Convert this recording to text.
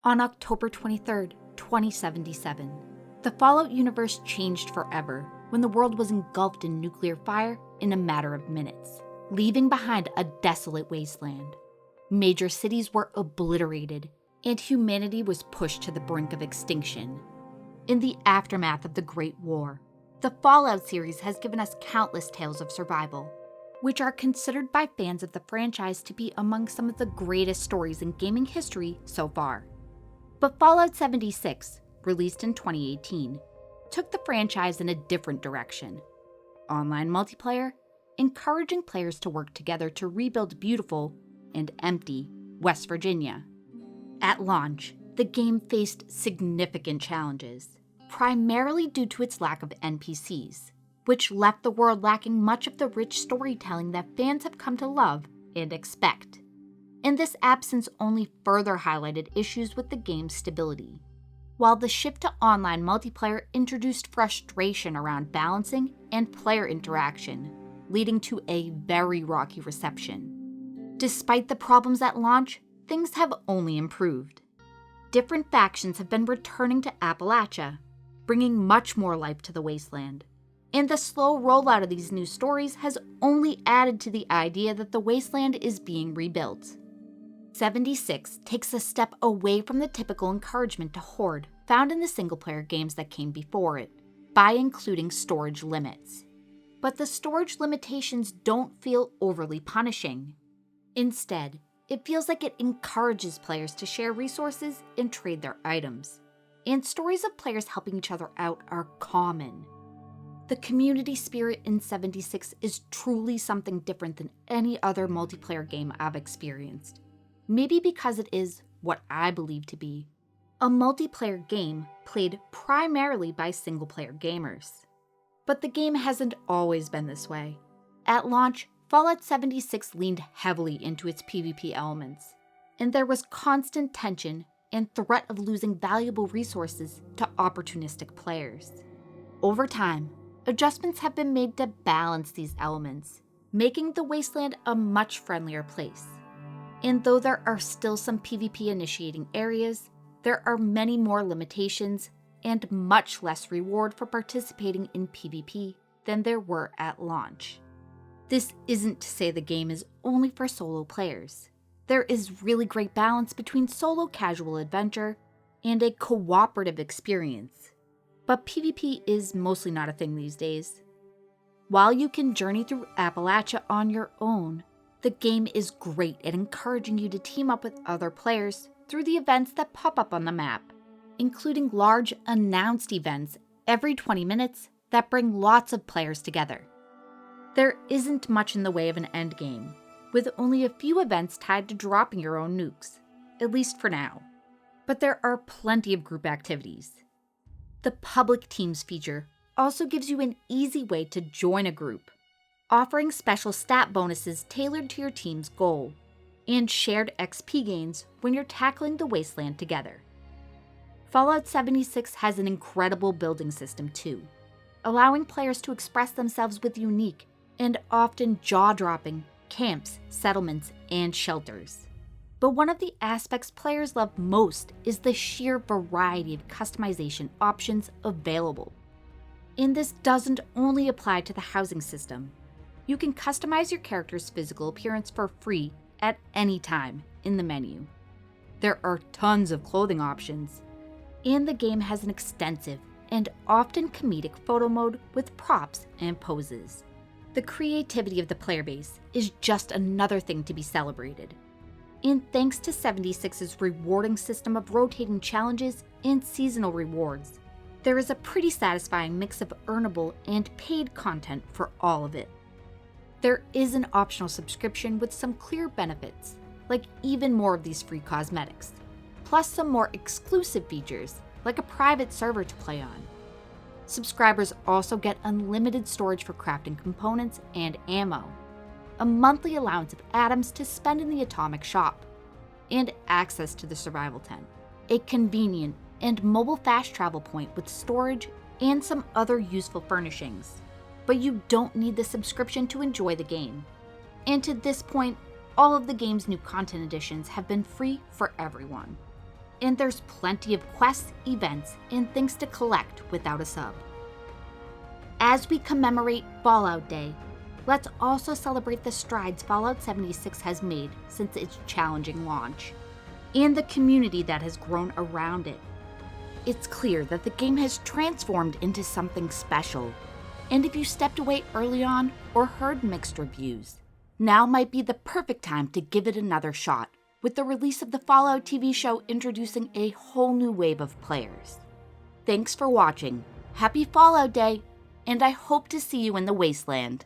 On October 23, 2077, the Fallout universe changed forever when the world was engulfed in nuclear fire in a matter of minutes, leaving behind a desolate wasteland. Major cities were obliterated, and humanity was pushed to the brink of extinction. In the aftermath of the Great War, the Fallout series has given us countless tales of survival, which are considered by fans of the franchise to be among some of the greatest stories in gaming history so far. But Fallout 76, released in 2018, took the franchise in a different direction. Online multiplayer, encouraging players to work together to rebuild beautiful and empty West Virginia. At launch, the game faced significant challenges, primarily due to its lack of NPCs, which left the world lacking much of the rich storytelling that fans have come to love and expect. And this absence only further highlighted issues with the game's stability. While the shift to online multiplayer introduced frustration around balancing and player interaction, leading to a very rocky reception. Despite the problems at launch, things have only improved. Different factions have been returning to Appalachia, bringing much more life to the Wasteland. And the slow rollout of these new stories has only added to the idea that the Wasteland is being rebuilt. 76 takes a step away from the typical encouragement to hoard found in the single-player games that came before it, by including storage limits. But the storage limitations don't feel overly punishing. Instead, it feels like it encourages players to share resources and trade their items. And stories of players helping each other out are common. The community spirit in 76 is truly something different than any other multiplayer game I've experienced. Maybe because it is what I believe to be a multiplayer game played primarily by single-player gamers. But the game hasn't always been this way. At launch, Fallout 76 leaned heavily into its PvP elements, and there was constant tension and threat of losing valuable resources to opportunistic players. Over time, adjustments have been made to balance these elements, making the Wasteland a much friendlier place. And though there are still some PvP initiating areas, there are many more limitations and much less reward for participating in PvP than there were at launch. This isn't to say the game is only for solo players. There is really great balance between solo casual adventure and a cooperative experience. But PvP is mostly not a thing these days. While you can journey through Appalachia on your own, the game is great at encouraging you to team up with other players through the events that pop up on the map, including large announced events every 20 minutes that bring lots of players together. There isn't much in the way of an endgame, with only a few events tied to dropping your own nukes, at least for now. But there are plenty of group activities. The public teams feature also gives you an easy way to join a group, offering special stat bonuses tailored to your team's goal, and shared XP gains when you're tackling the Wasteland together. Fallout 76 has an incredible building system too, allowing players to express themselves with unique and often jaw-dropping camps, settlements, and shelters. But one of the aspects players love most is the sheer variety of customization options available. And this doesn't only apply to the housing system. You can customize your character's physical appearance for free at any time in the menu. There are tons of clothing options, and the game has an extensive and often comedic photo mode with props and poses. The creativity of the player base is just another thing to be celebrated. And thanks to 76's rewarding system of rotating challenges and seasonal rewards, there is a pretty satisfying mix of earnable and paid content for all of it. There is an optional subscription with some clear benefits, like even more of these free cosmetics, plus some more exclusive features, like a private server to play on. Subscribers also get unlimited storage for crafting components and ammo, a monthly allowance of atoms to spend in the atomic shop, and access to the survival tent, a convenient and mobile fast travel point with storage and some other useful furnishings. But you don't need the subscription to enjoy the game. And to this point, all of the game's new content additions have been free for everyone. And there's plenty of quests, events, and things to collect without a sub. As we commemorate Fallout Day, let's also celebrate the strides Fallout 76 has made since its challenging launch, and the community that has grown around it. It's clear that the game has transformed into something special, and if you stepped away early on or heard mixed reviews, now might be the perfect time to give it another shot, with the release of the Fallout TV show introducing a whole new wave of players. Thanks for watching, happy Fallout Day, and I hope to see you in the Wasteland.